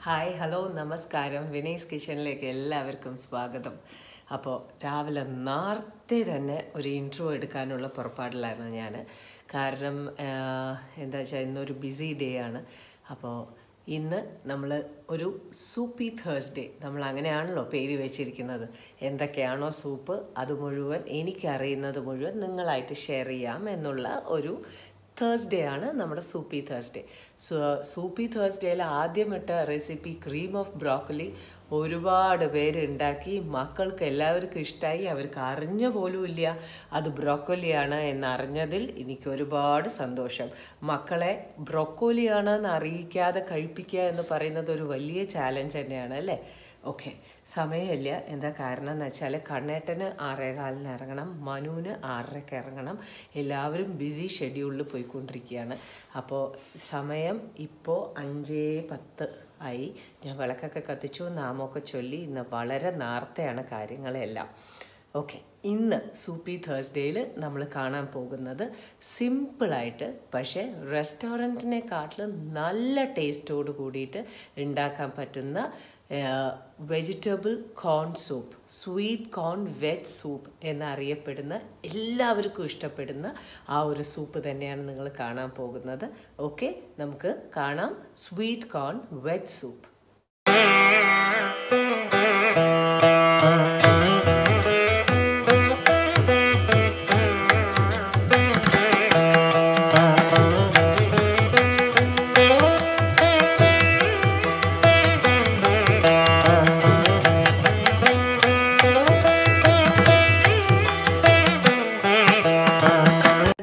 Hi hello നമസ്കാരം വിനീസ് കിച്ചണിലേക്ക് എല്ലാവർക്കും സ്വാഗതം. അപ്പോൾ രാവിലെ നേരത്തെ തന്നെ ഒരു ഇൻട്രോ എടുക്കാനുള്ള പുറപ്പാടിലാണ് ഞാൻ. കാരണം എന്താ വെച്ചാൽ ഇന്നൊരു ബിസി ഡേ ആണ്. അപ്പോൾ ഇന്ന് നമ്മൾ ഒരു സൂപ്പി തേഴ്സ്ഡേ, നമ്മൾ അങ്ങനെയാണല്ലോ പേര് വെച്ചിരിക്കുന്നത്. എന്തൊക്കെയാണോ സൂപ്പ് അത് മുഴുവൻ എനിക്കറിയുന്നത് മുഴുവൻ നിങ്ങളായിട്ട് ഷെയർ ചെയ്യാം എന്നുള്ള ഒരു തേഴ്സ്ഡേ ആണ് നമ്മുടെ സൂപ്പി തേഴ്സ്ഡേ. സൂപ്പി തേഴ്സ്ഡേയിൽ ആദ്യം ഇട്ട റെസിപ്പി ക്രീം ഓഫ് ബ്രോക്കലി ഒരുപാട് പേര് ഉണ്ടാക്കി, മക്കൾക്ക് എല്ലാവർക്കും ഇഷ്ടമായി. അവർക്ക് അറിഞ്ഞ പോലും ഇല്ല അത് ബ്രോക്കോലിയാണ് എന്നറിഞ്ഞതിൽ എനിക്ക് ഒരുപാട് സന്തോഷം. മക്കളെ ബ്രോക്കോലിയാണെന്ന് അറിയിക്കാതെ കഴിപ്പിക്കുക എന്ന് പറയുന്നത് ഒരു വലിയ ചാലഞ്ച് തന്നെയാണ് അല്ലേ. ഓക്കെ, സമയമില്ല. എന്താ കാരണം എന്ന് വെച്ചാൽ കണ്ണേട്ടന് 6:15 ഇറങ്ങണം, മനുവിന് 6:30 ഇറങ്ങണം. എല്ലാവരും ബിസി ഷെഡ്യൂളിൽ പോയിക്കൊണ്ടിരിക്കുകയാണ്. അപ്പോൾ സമയം ഇപ്പോൾ 5:10 ആയി. ഞാൻ വിളക്കൊക്കെ കത്തിച്ചു, നാമമൊക്കെ ചൊല്ലി. ഇന്ന് വളരെ നേരത്തെയാണ് കാര്യങ്ങളെല്ലാം. ഓക്കെ, ഇന്ന് സൂപ്പി തേഴ്സ്ഡേയിൽ നമ്മൾ കാണാൻ പോകുന്നത് സിമ്പിളായിട്ട് പക്ഷേ റെസ്റ്റോറൻറ്റിനെക്കാട്ടിലും നല്ല ടേസ്റ്റോട് കൂടിയിട്ട് ഉണ്ടാക്കാൻ പറ്റുന്ന വെജിറ്റബിൾ കോൺ soup, sweet corn veg soup എന്നറിയപ്പെടുന്ന, എല്ലാവർക്കും ഇഷ്ടപ്പെടുന്ന ആ ഒരു സൂപ്പ് തന്നെയാണ് നിങ്ങൾ കാണാൻ പോകുന്നത്. ഓക്കെ, നമുക്ക് കാണാം sweet corn veg soup.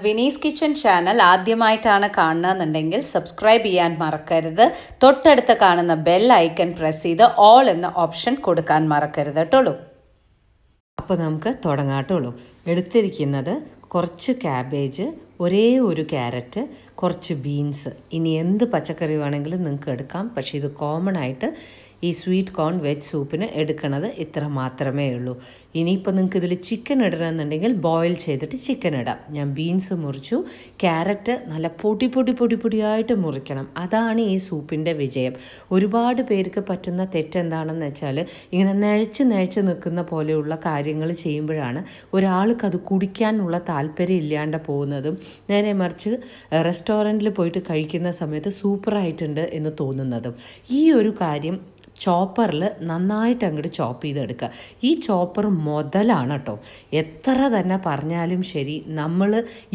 Vinees kitchen channel ആദ്യമായിട്ടാണ് കാണുന്നതെന്നുണ്ടെങ്കിൽ സബ്സ്ക്രൈബ് ചെയ്യാൻ മറക്കരുത്. തൊട്ടടുത്ത് കാണുന്ന ബെൽ ഐക്കൺ പ്രസ് ചെയ്ത് ഓൾ എന്ന ഓപ്ഷൻ കൊടുക്കാൻ മറക്കരുത് കേട്ടോളൂ. അപ്പോൾ നമുക്ക് തുടങ്ങാട്ടുള്ളൂ. എടുത്തിരിക്കുന്നത് കുറച്ച് ക്യാബേജ്, ഒരേ ഒരു ക്യാരറ്റ്, കുറച്ച് ബീൻസ്. ഇനി എന്ത് പച്ചക്കറി വേണമെങ്കിലും നിങ്ങൾക്ക് എടുക്കാം. പക്ഷേ ഇത് കോമൺ ആയിട്ട് ഈ സ്വീറ്റ് കോൺ വെജ് സൂപ്പിന് എടുക്കുന്നത് ഇത്ര മാത്രമേ ഉള്ളൂ. ഇനിയിപ്പോൾ നിങ്ങൾക്ക് ഇതിൽ ചിക്കൻ ഇടണമെന്നുണ്ടെങ്കിൽ ബോയിൽ ചെയ്തിട്ട് ചിക്കൻ ഇടാം. ഞാൻ ബീൻസ് മുറിച്ചു. ക്യാരറ്റ് നല്ല പൊടിയായിട്ട് മുറിക്കണം. അതാണ് ഈ സൂപ്പിൻ്റെ വിജയം. ഒരുപാട് പേർക്ക് പറ്റുന്ന തെറ്റെന്താണെന്ന് വെച്ചാൽ ഇങ്ങനെ നഴിച്ച് നിൽക്കുന്ന പോലെയുള്ള കാര്യങ്ങൾ ചെയ്യുമ്പോഴാണ് ഒരാൾക്ക് അത് കുടിക്കാനുള്ള താല്പര്യം ഇല്ലാണ്ട് പോകുന്നതും നേരെ മറിച്ച് റെസ്റ്റോറൻറ്റിൽ പോയിട്ട് കഴിക്കുന്ന സമയത്ത് സൂപ്പറായിട്ടുണ്ട് എന്ന് തോന്നുന്നതും. ഈ ഒരു കാര്യം ചോപ്പറിൽ നന്നായിട്ട് അങ്ങോട്ട് ചോപ്പ് ചെയ്തെടുക്കുക. ഈ ചോപ്പർ മുതലാണ് കേട്ടോ. എത്ര തന്നെ പറഞ്ഞാലും ശരി, നമ്മൾ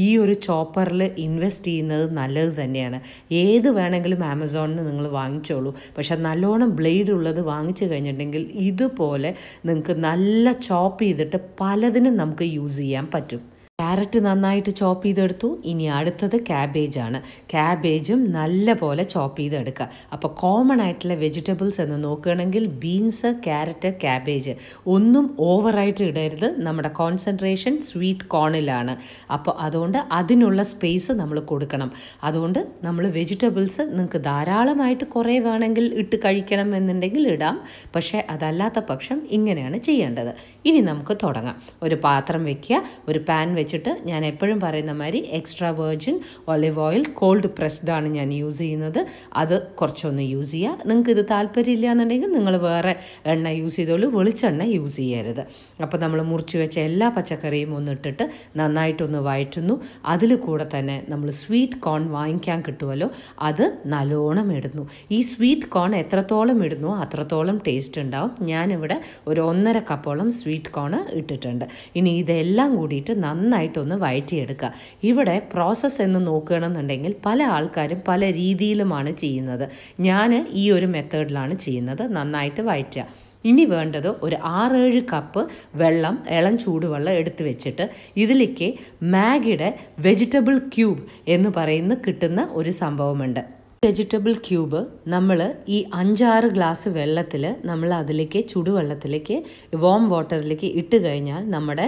ഈ ഒരു ചോപ്പറിൽ ഇൻവെസ്റ്റ് ചെയ്യുന്നത് നല്ലത് തന്നെയാണ്. ഏത് വേണമെങ്കിലും ആമസോണിൽ നിന്ന് നിങ്ങൾ വാങ്ങിച്ചോളൂ. പക്ഷെ നല്ലോണം ബ്ലേഡ് ഉള്ളത് വാങ്ങിച്ചു കഴിഞ്ഞിട്ടുണ്ടെങ്കിൽ ഇതുപോലെ നിങ്ങൾക്ക് നല്ല ചോപ്പ് ചെയ്തിട്ട് പലതിനും നമുക്ക് യൂസ് ചെയ്യാൻ പറ്റും. ക്യാരറ്റ് നന്നായിട്ട് ചോപ്പ് ചെയ്തെടുത്തു. ഇനി അടുത്തത് ക്യാബേജാണ്. ക്യാബേജും നല്ല പോലെ ചോപ്പ് ചെയ്തെടുക്കുക. അപ്പോൾ കോമൺ ആയിട്ടുള്ള വെജിറ്റബിൾസ് എന്ന് നോക്കുകയാണെങ്കിൽ ബീൻസ്, ക്യാരറ്റ്, ക്യാബേജ്. ഒന്നും ഓവറായിട്ട് ഇടരുത്. നമ്മുടെ കോൺസെൻട്രേഷൻ സ്വീറ്റ് കോണിലാണ്. അപ്പോൾ അതുകൊണ്ട് അതിനുള്ള സ്പേസ് നമ്മൾ കൊടുക്കണം. അതുകൊണ്ട് നമ്മൾ വെജിറ്റബിൾസ് നിങ്ങൾക്ക് ധാരാളമായിട്ട് കുറേ വേണമെങ്കിൽ ഇട്ട് കഴിക്കണം എന്നുണ്ടെങ്കിൽ ഇടാം. പക്ഷേ അതല്ലാത്ത പക്ഷം ഇങ്ങനെയാണ് ചെയ്യേണ്ടത്. ഇനി നമുക്ക് തുടങ്ങാം. ഒരു പാത്രം വയ്ക്കുക. ഒരു പാൻ വെച്ചിട്ട് ഞാൻ എപ്പോഴും പറയുന്ന മാതിരി extra virgin olive oil called pressed ആണ് ഞാൻ യൂസ് ചെയ്യുന്നത്. അത് കുറച്ചൊന്ന് യൂസ് ചെയ്യുക. നിങ്ങൾക്ക് ഇത് താല്പര്യമില്ല എന്നുണ്ടെങ്കിൽ നിങ്ങൾ വേറെ എണ്ണ യൂസ് ചെയ്തോളൂ. വെളിച്ചെണ്ണ യൂസ് ചെയ്യരുത്. അപ്പോൾ നമ്മൾ മുറിച്ച് വെച്ച എല്ലാ പച്ചക്കറിയും ഒന്ന് ഇട്ടിട്ട് നന്നായിട്ടൊന്ന് വഴറ്റുന്നു. അതിൽ കൂടെ തന്നെ നമ്മൾ സ്വീറ്റ് കോൺ വാങ്ങിക്കാൻ കിട്ടുമല്ലോ, അത് നല്ലോണം ഇടുന്നു. ഈ സ്വീറ്റ് കോൺ എത്രത്തോളം ഇടുന്നു അത്രത്തോളം ടേസ്റ്റ് ഉണ്ടാവും. ഞാനിവിടെ ഒരു 1.5 കപ്പോളം സ്വീറ്റ് കോൺ ഇട്ടിട്ടുണ്ട്. ഇനി ഇതെല്ലാം കൂടിയിട്ട് നന്നായിട്ടൊന്ന് വഴറ്റിയെടുക്കുക. ഇവിടെ പ്രോസസ്സ് എന്ന് നോക്കുകയാണെന്നുണ്ടെങ്കിൽ പല ആൾക്കാരും പല രീതിയിലുമാണ് ചെയ്യുന്നത്. ഞാൻ ഈ ഒരു മെത്തേഡിലാണ് ചെയ്യുന്നത്. നന്നായിട്ട് വഴറ്റുക. ഇനി വേണ്ടത് ഒരു 6-7 കപ്പ് വെള്ളം, ഇളം ചൂടുവെള്ളം എടുത്ത് വെച്ചിട്ട് ഇതിലേക്ക് മാഗിയുടെ വെജിറ്റബിൾ ക്യൂബ് എന്ന് പറയുന്ന കിട്ടുന്ന ഒരു സംഭവമുണ്ട്. വെജിറ്റബിൾ ക്യൂബ് നമ്മൾ ഈ 5-6 ഗ്ലാസ് വെള്ളത്തിൽ നമ്മൾ അതിലേക്ക് ചുടുവെള്ളത്തിലേക്ക് വാം വാട്ടറിലേക്ക് ഇട്ട് കഴിഞ്ഞാൽ നമ്മുടെ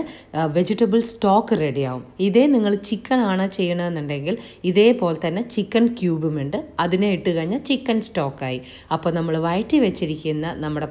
വെജിറ്റബിൾ സ്റ്റോക്ക് റെഡിയാവും. ഇതേ നിങ്ങൾ ചിക്കൻ ആണ് ചെയ്യണമെന്നുണ്ടെങ്കിൽ ഇതേപോലെ തന്നെ ചിക്കൻ ക്യൂബും ഉണ്ട്. അതിനെ ഇട്ട് കഴിഞ്ഞാൽ ചിക്കൻ സ്റ്റോക്കായി. അപ്പോൾ നമ്മൾ വഴറ്റി വെച്ചിരിക്കുന്ന നമ്മുടെ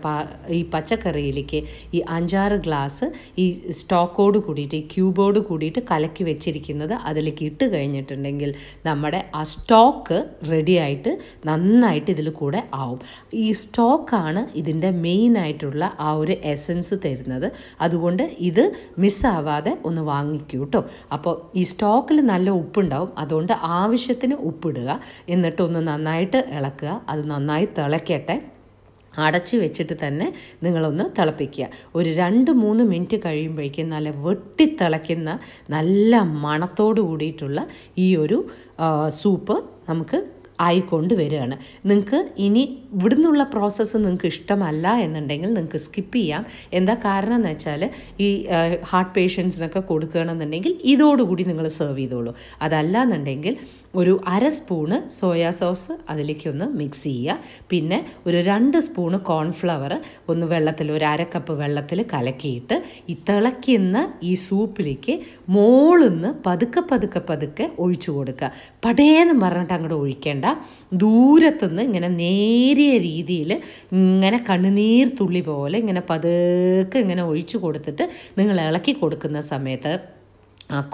ഈ പച്ചക്കറിയിലേക്ക് ഈ 5-6 ഗ്ലാസ് ഈ സ്റ്റോക്കോട് കൂടിയിട്ട് ഈ ക്യൂബോട് കൂടിയിട്ട് കലക്കി വെച്ചിരിക്കുന്നത് അതിലേക്ക് ഇട്ട് കഴിഞ്ഞിട്ടുണ്ടെങ്കിൽ നമ്മുടെ ആ സ്റ്റോക്ക് റെഡിയായി ആയിട്ട് നന്നായിട്ട് ഇതിൽ കൂടെ ആവും. ഈ സ്റ്റോക്കാണ് ഇതിൻ്റെ മെയിനായിട്ടുള്ള ആ ഒരു എസൻസ് തരുന്നത്. അതുകൊണ്ട് ഇത് മിസ്സാവാതെ ഒന്ന് വാങ്ങിക്കൂ കേട്ടോ. അപ്പോൾ ഈ സ്റ്റോക്കിൽ നല്ല ഉപ്പുണ്ടാവും, അതുകൊണ്ട് ആവശ്യത്തിന് ഉപ്പിടുക. എന്നിട്ടൊന്ന് നന്നായിട്ട് ഇളക്കുക. അത് നന്നായി തിളയ്ക്കട്ടെ. അടച്ചു വെച്ചിട്ട് തന്നെ നിങ്ങളൊന്ന് തിളപ്പിക്കുക. ഒരു 2-3 മിനിറ്റ് കഴിയുമ്പോഴേക്കും നല്ല വെട്ടിത്തിളയ്ക്കുന്ന നല്ല മണത്തോട് കൂടിയിട്ടുള്ള ഈ ഒരു സൂപ്പ് നമുക്ക് ആയിക്കൊണ്ട് വരികയാണ്. നിങ്ങൾക്ക് ഇനി ഇവിടുന്നുള്ള പ്രോസസ്സ് നിങ്ങൾക്ക് ഇഷ്ടമല്ല എന്നുണ്ടെങ്കിൽ നിങ്ങൾക്ക് സ്കിപ്പ് ചെയ്യാം. എന്താ കാരണം എന്ന് വെച്ചാൽ ഈ ഹാർട്ട് പേഷ്യൻസിനൊക്കെ കൊടുക്കുകയാണെന്നുണ്ടെങ്കിൽ ഇതോടുകൂടി നിങ്ങൾ സെർവ് ചെയ്തോളൂ. അതല്ല എന്നുണ്ടെങ്കിൽ ഒരു 1/2 സ്പൂണ് സോയാ സോസ് അതിലേക്കൊന്ന് മിക്സ് ചെയ്യുക. പിന്നെ ഒരു 2 സ്പൂണ് കോൺഫ്ലവർ ഒന്ന് വെള്ളത്തിൽ, ഒരു 1/2 കപ്പ് വെള്ളത്തിൽ കലക്കിയിട്ട് ഈ തിളയ്ക്കുന്ന ഈ സൂപ്പിലേക്ക് മോളിന്ന് പതുക്കെ പതുക്കെ പതുക്കെ ഒഴിച്ചു കൊടുക്കുക. പടേന്ന് പറഞ്ഞിട്ട് അങ്ങോട്ട് ഒഴിക്കേണ്ട. ദൂരത്തുനിന്ന് ഇങ്ങനെ നേരിയ രീതിയിൽ ഇങ്ങനെ കണ്ണുനീർ തുള്ളി പോലെ ഇങ്ങനെ പതുക്കെ ഇങ്ങനെ ഒഴിച്ചു കൊടുത്തിട്ട് നിങ്ങൾ ഇളക്കി കൊടുക്കുന്ന സമയത്ത്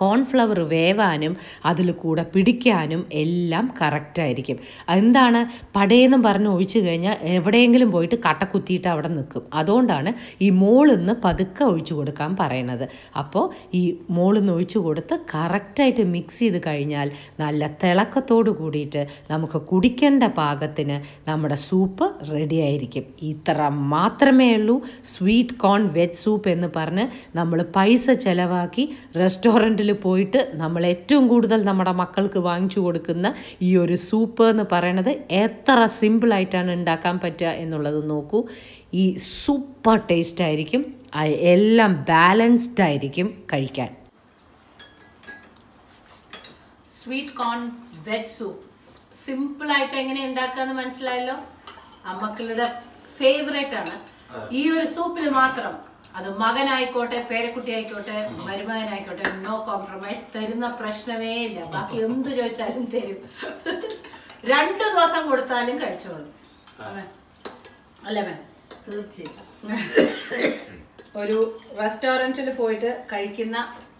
കോൺഫ്ലവർ വേവാനും അതിൽ കൂടെ പിടിക്കാനും എല്ലാം കറക്റ്റായിരിക്കും. എന്താണ് പടയെന്നും പറഞ്ഞ് ഒഴിച്ചു കഴിഞ്ഞാൽ എവിടെയെങ്കിലും പോയിട്ട് കട്ട കുത്തിയിട്ട് അവിടെ നിൽക്കും. അതുകൊണ്ടാണ് ഈ മോളിന്ന് പതുക്കെ ഒഴിച്ചു കൊടുക്കാൻ പറയണത്. അപ്പോൾ ഈ മോളിന്ന് ഒഴിച്ചു കൊടുത്ത് കറക്റ്റായിട്ട് മിക്സ് ചെയ്ത് കഴിഞ്ഞാൽ നല്ല തിളക്കത്തോട് കൂടിയിട്ട് നമുക്ക് കുടിക്കേണ്ട പാകത്തിന് നമ്മുടെ സൂപ്പ് റെഡി ആയിരിക്കും. ഇത്ര മാത്രമേ ഉള്ളൂ സ്വീറ്റ് കോൺ വെജ് സൂപ്പ് എന്ന് പറഞ്ഞ് നമ്മൾ പൈസ ചിലവാക്കി റെസ്റ്റോറൻറ്റിൽ പോയിട്ട് നമ്മൾ ഏറ്റവും കൂടുതൽ നമ്മുടെ മക്കൾക്ക് വാങ്ങിച്ചു കൊടുക്കുന്ന ഈ ഒരു സൂപ്പ് എന്ന് പറയുന്നത് എത്ര സിമ്പിളായിട്ടാണ് ഉണ്ടാക്കാൻ പറ്റുക എന്നുള്ളത് നോക്കൂ. ഈ സൂപ്പർ ടേസ്റ്റ് ആയിരിക്കും, എല്ലാം ബാലൻസ്ഡ് ആയിരിക്കും കഴിക്കാൻ. സ്വീറ്റ് കോൺ വെജ് സൂപ്പ് സിമ്പിളായിട്ട് എങ്ങനെ ഉണ്ടാക്കാന്ന് മനസ്സിലായല്ലോ. മക്കളുടെ ഫേവറേറ്റ് ആണ് ഈ ഒരു സൂപ്പിൽ മാത്രം. അത് മകനായിക്കോട്ടെ, പേരക്കുട്ടി ആയിക്കോട്ടെ, മരുമകനായിക്കോട്ടെ, നോ കോംപ്രമൈസ്. തരുന്ന പ്രശ്നമേ ഇല്ല. ബാക്കി എന്ത് ചോദിച്ചാലും തരും. 2 ദിവസം കൊടുത്താലും കഴിച്ചോളും അല്ലേ മാം? തീർച്ചയായും ഒരു റെസ്റ്റോറൻറ്റിൽ പോയിട്ട് കഴിക്കുന്ന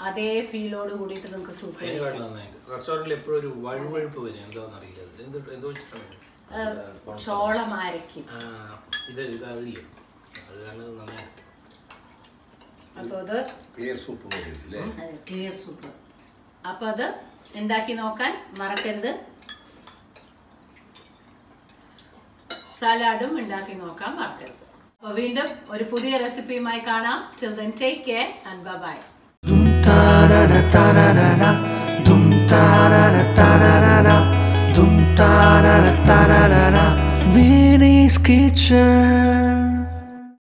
അതേ ഫീലോട് കൂടിയിട്ട് നിങ്ങൾക്ക് സൂപ്പ് ചോളം അരക്കും. അപ്പോൾ അത് ക്ലിയർ സൂപ്പ്. അപ്പോൾ അത് ഉണ്ടാക്കി നോക്കാൻ മറക്കരുത്. സലാഡും ഉണ്ടാക്കി നോക്കാൻ മറക്കരുത്. അപ്പോൾ വീണ്ടും ഒരു പുതിയ റെസിപ്പിയുമായി കാണാം. Till then, take care and bye-bye. Winnie's Kitchen.